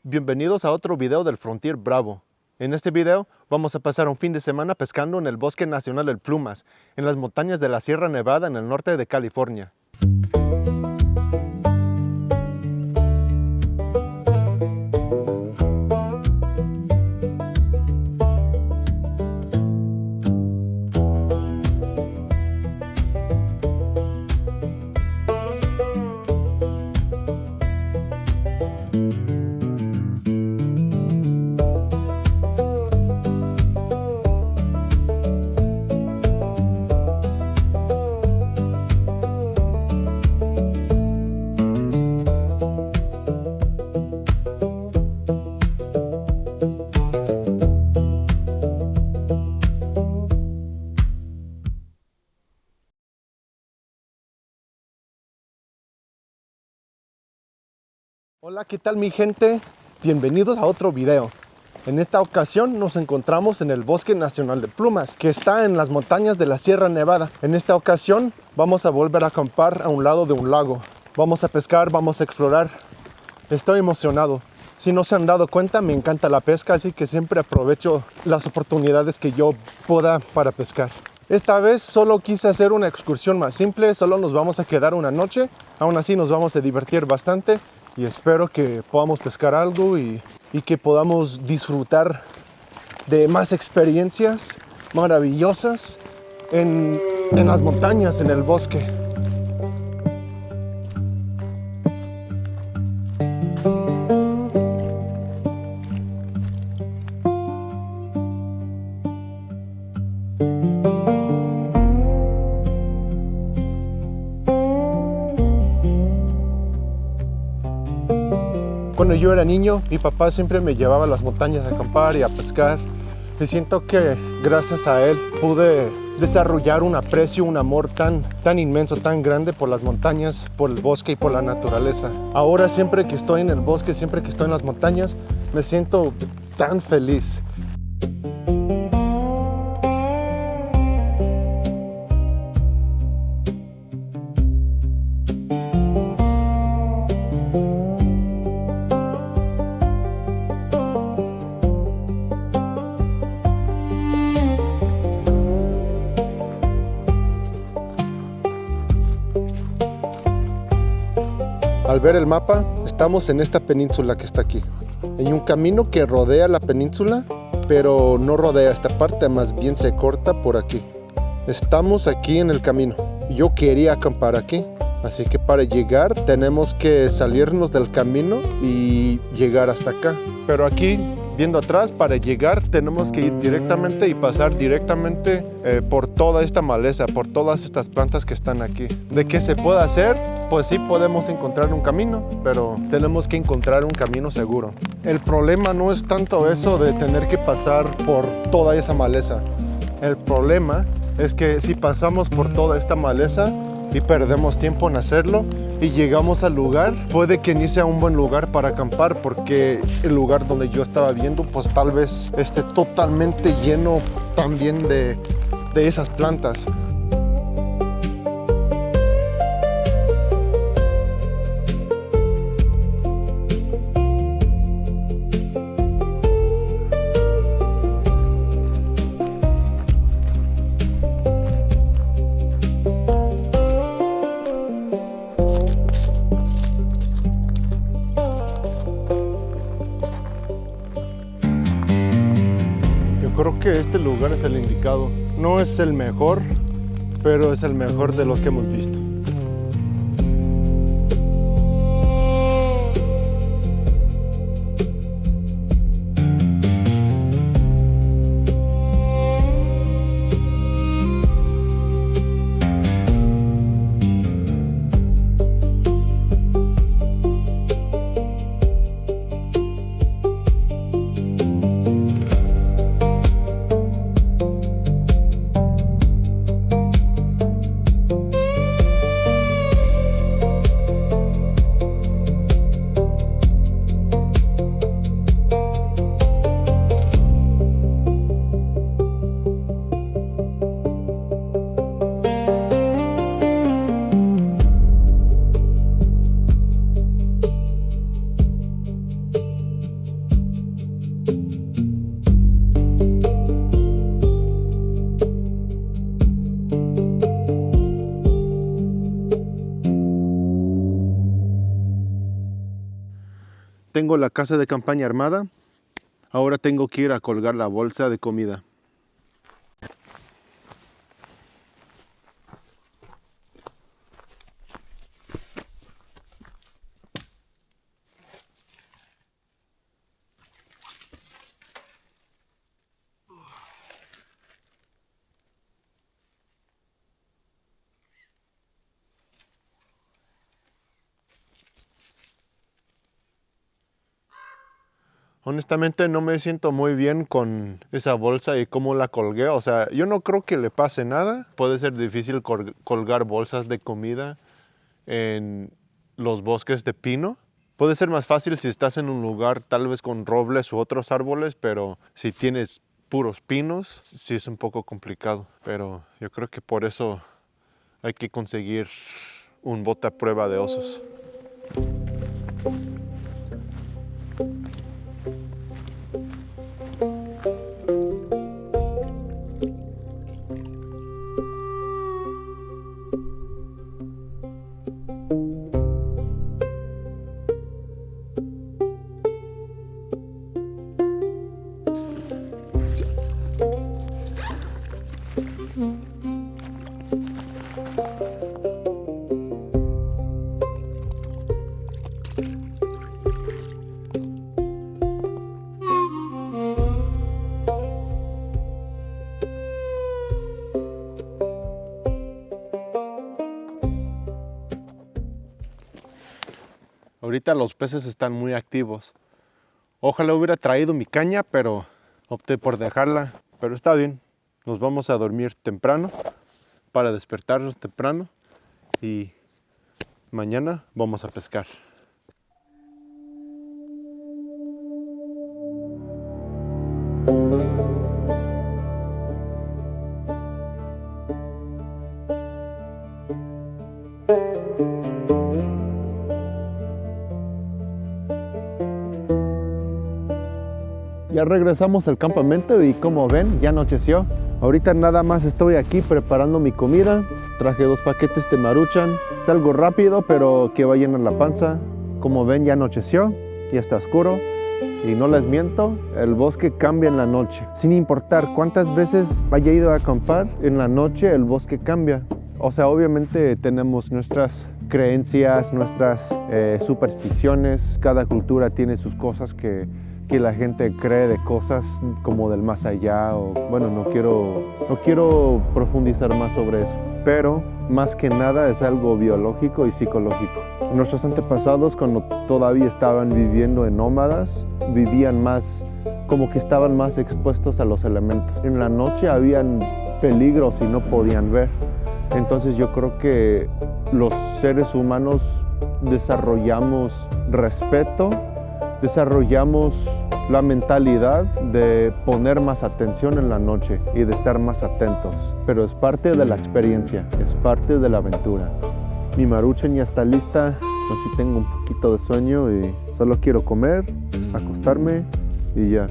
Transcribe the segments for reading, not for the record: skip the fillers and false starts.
Bienvenidos a otro video del Frontier Bravo. En este video vamos a pasar un fin de semana pescando en el Bosque Nacional del Plumas, en las montañas de la Sierra Nevada en el norte de California. Hola, ¿qué tal mi gente? Bienvenidos a otro video. En esta ocasión nos encontramos en el Bosque Nacional de Plumas, que está en las montañas de la Sierra Nevada. En esta ocasión vamos a volver a acampar a un lado de un lago. Vamos a pescar, vamos a explorar. Estoy emocionado. Si no se han dado cuenta, me encanta la pesca, así que siempre aprovecho las oportunidades que yo pueda para pescar. Esta vez solo quise hacer una excursión más simple, solo nos vamos a quedar una noche. Aún así nos vamos a divertir bastante. Y espero que podamos pescar algo y que podamos disfrutar de más experiencias maravillosas en las montañas, en el bosque. Cuando yo era niño, mi papá siempre me llevaba a las montañas a acampar y a pescar. Y siento que gracias a él pude desarrollar un aprecio, un amor tan inmenso, tan grande por las montañas, por el bosque y por la naturaleza. Ahora siempre que estoy en el bosque, siempre que estoy en las montañas, me siento tan feliz. Al ver el mapa, estamos en esta península que está aquí. Hay un camino que rodea la península, pero no rodea esta parte, más bien se corta por aquí. Estamos aquí en el camino. Yo quería acampar aquí, así que para llegar tenemos que salirnos del camino y llegar hasta acá. Pero aquí, viendo atrás, para llegar tenemos que ir directamente y pasar directamente por toda esta maleza, por todas estas plantas que están aquí. ¿De qué se puede hacer? Pues sí podemos encontrar un camino, pero tenemos que encontrar un camino seguro. El problema no es tanto eso de tener que pasar por toda esa maleza. El problema es que si pasamos por toda esta maleza y perdemos tiempo en hacerlo y llegamos al lugar, puede que ni sea un buen lugar para acampar, porque el lugar donde yo estaba viendo pues tal vez esté totalmente lleno también de esas plantas. Creo que este lugar es el indicado. No es el mejor, pero es el mejor de los que hemos visto. tengo la casa de campaña armada. Ahora tengo que ir a colgar la bolsa de comida. Honestamente no me siento muy bien con esa bolsa y cómo la colgué. O sea, yo no creo que le pase nada. Puede ser difícil colgar bolsas de comida en los bosques de pino. Puede ser más fácil si estás en un lugar tal vez con robles u otros árboles, pero si tienes puros pinos, sí es un poco complicado. Pero yo creo que por eso hay que conseguir un bote a prueba de osos. Ahorita los peces están muy activos. Ojalá hubiera traído mi caña, pero opté por dejarla. Pero está bien, nos vamos a dormir temprano para despertarnos temprano y mañana vamos a pescar. Ya regresamos al campamento y como ven, ya anocheció. Ahorita nada más estoy aquí preparando mi comida. Traje 2 paquetes de Maruchan. Es algo rápido, pero que va a llenar la panza. Como ven, ya anocheció, ya está oscuro. Y no les miento, el bosque cambia en la noche. Sin importar cuántas veces haya ido a acampar, en la noche el bosque cambia. O sea, obviamente tenemos nuestras creencias, nuestras supersticiones. Cada cultura tiene sus cosas que la gente cree de cosas como del más allá. O, bueno, no quiero profundizar más sobre eso. Pero más que nada es algo biológico y psicológico. Nuestros antepasados, cuando todavía estaban viviendo en nómadas, vivían más, como que estaban más expuestos a los elementos. En la noche habían peligros y no podían ver. Entonces yo creo que los seres humanos desarrollamos respeto, desarrollamos la mentalidad de poner más atención en la noche y de estar más atentos. Pero es parte de la experiencia, es parte de la aventura. Mi Maruchan ya está lista, yo sí tengo un poquito de sueño y solo quiero comer, acostarme y ya.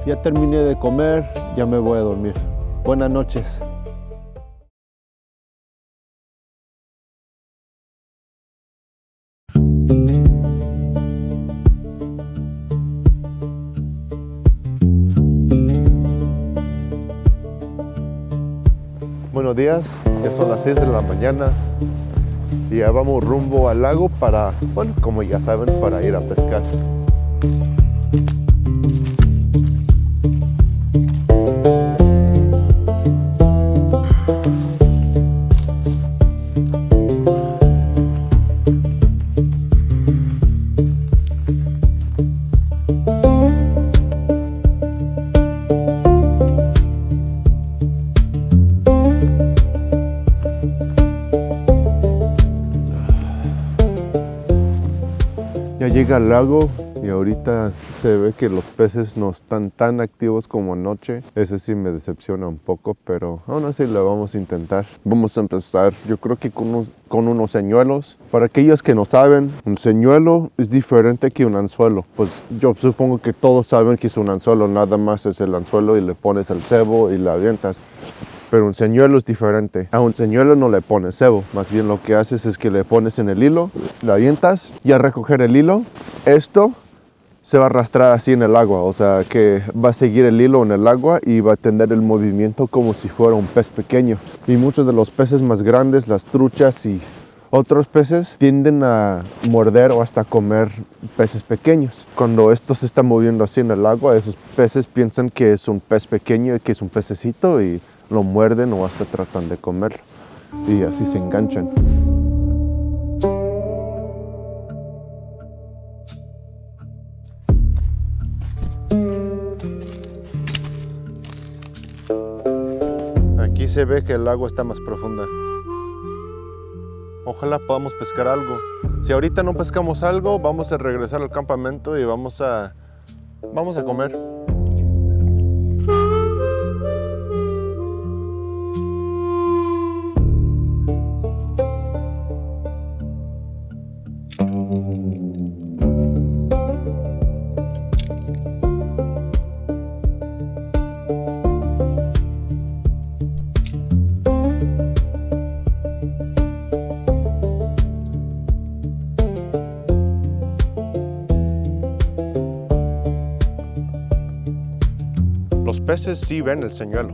Ya terminé de comer, ya me voy a dormir. Buenas noches. Buenos días, ya son las 6 de la mañana y ya vamos rumbo al lago para, bueno, como ya saben, para ir a pescar. Ya llega al lago y ahorita se ve que los peces no están tan activos como anoche. Eso sí me decepciona un poco, pero aún así lo vamos a intentar. Vamos a empezar, yo creo que con unos señuelos. Para aquellos que no saben, un señuelo es diferente que un anzuelo. Pues yo supongo que todos saben que es un anzuelo, nada más es el anzuelo y le pones el cebo y la avientas. Pero un señuelo es diferente. A un señuelo no le pones cebo. Más bien lo que haces es que le pones en el hilo, lo avientas y al recoger el hilo, esto se va a arrastrar así en el agua. O sea que va a seguir el hilo en el agua y va a tener el movimiento como si fuera un pez pequeño. Y muchos de los peces más grandes, las truchas y otros peces, tienden a morder o hasta comer peces pequeños. Cuando esto se está moviendo así en el agua, esos peces piensan que es un pez pequeño y que es un pececito y lo muerden o hasta tratan de comerlo y así se enganchan. Aquí se ve que el agua está más profunda. Ojalá podamos pescar algo. Si ahorita no pescamos algo, vamos a regresar al campamento y vamos a comer. Los peces sí ven el señuelo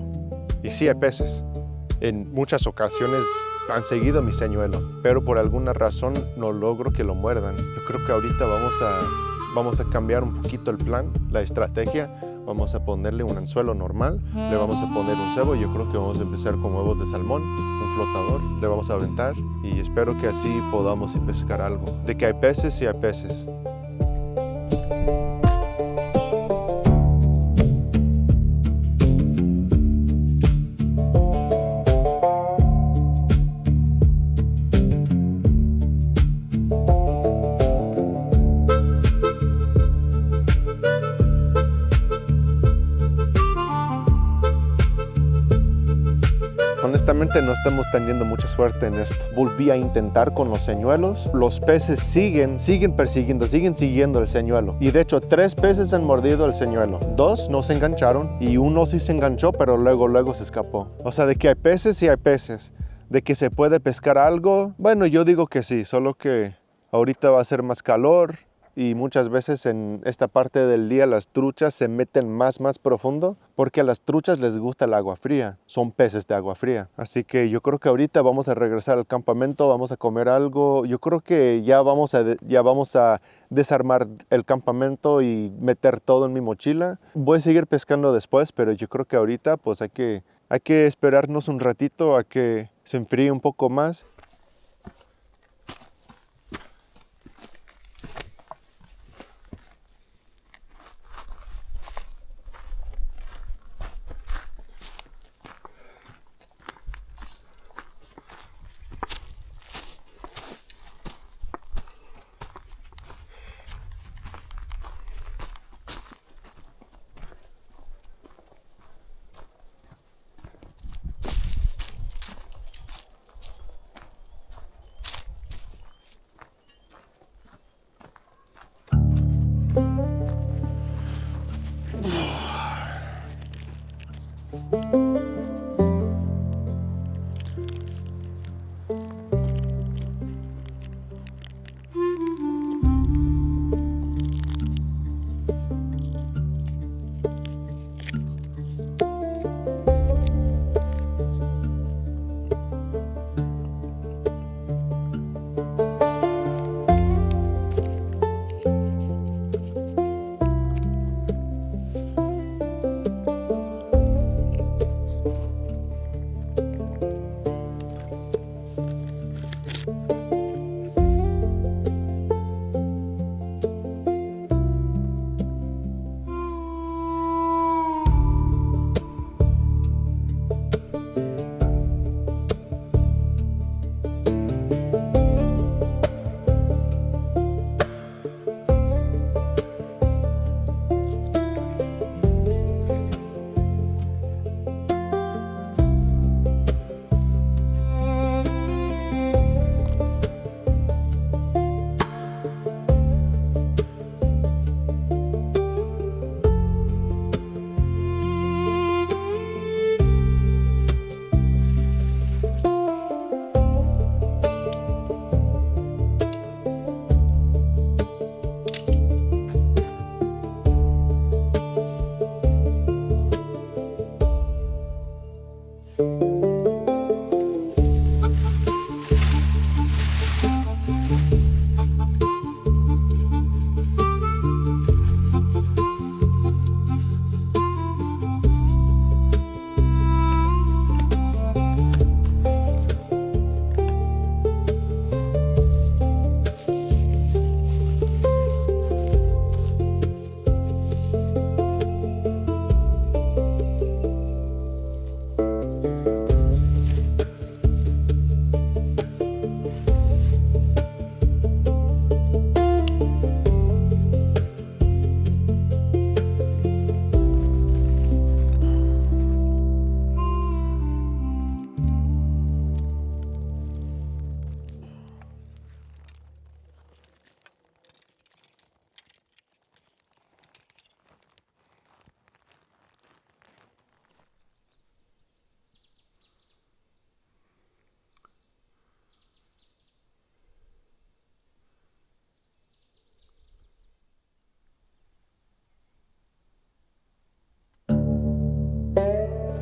y sí hay peces. En muchas ocasiones han seguido mi señuelo, pero por alguna razón no logro que lo muerdan. Yo creo que ahorita vamos a cambiar un poquito el plan, la estrategia. Vamos a ponerle un anzuelo normal, le vamos a poner un cebo. Yo creo que vamos a empezar con huevos de salmón, un flotador, le vamos a aventar y espero que así podamos pescar algo. De que hay peces, sí hay peces. Honestamente no estamos teniendo mucha suerte en esto. Volví a intentar con los señuelos. Los peces siguen siguiendo el señuelo. Y de hecho 3 peces han mordido el señuelo. 2 no se engancharon y 1 sí se enganchó, pero luego se escapó. O sea, de que hay peces, sí hay peces. De que se puede pescar algo, bueno, yo digo que sí, solo que ahorita va a ser más calor. Y muchas veces en esta parte del día las truchas se meten más profundo porque a las truchas les gusta el agua fría. Son peces de agua fría. Así que yo creo que ahorita vamos a regresar al campamento, vamos a comer algo. Yo creo que ya vamos a desarmar el campamento y meter todo en mi mochila. Voy a seguir pescando después, pero yo creo que ahorita pues hay que esperarnos un ratito a que se enfríe un poco más.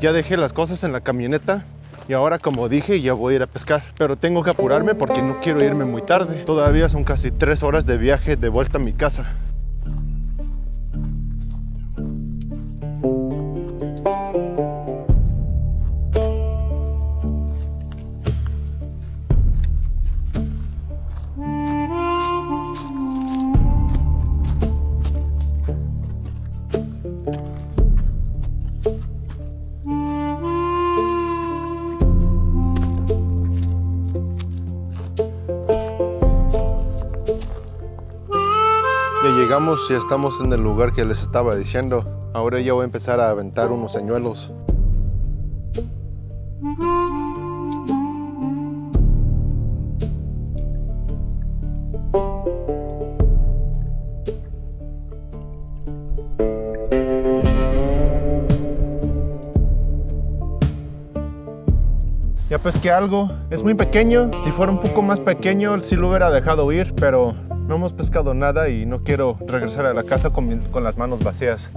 Ya dejé las cosas en la camioneta y ahora, como dije, ya voy a ir a pescar. Pero tengo que apurarme porque no quiero irme muy tarde. Todavía son casi 3 horas de viaje de vuelta a mi casa. Ya llegamos, ya estamos en el lugar que les estaba diciendo. Ahora ya voy a empezar a aventar unos señuelos. Ya pesqué algo, es muy pequeño. Si fuera un poco más pequeño sí lo hubiera dejado ir, pero no hemos pescado nada y no quiero regresar a la casa con las manos vacías.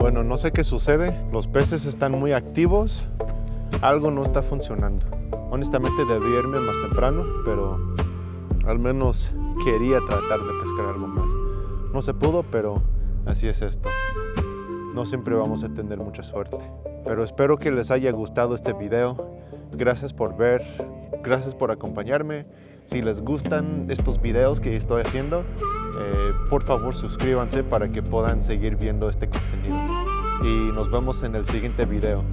Bueno, no sé qué sucede, los peces están muy activos, algo no está funcionando. Honestamente debí irme más temprano, pero al menos quería tratar de pescar algo más. No se pudo, pero así es esto. No siempre vamos a tener mucha suerte. Pero espero que les haya gustado este video. Gracias por ver, gracias por acompañarme. Si les gustan estos videos que estoy haciendo, por favor suscríbanse para que puedan seguir viendo este contenido. Y nos vemos en el siguiente video.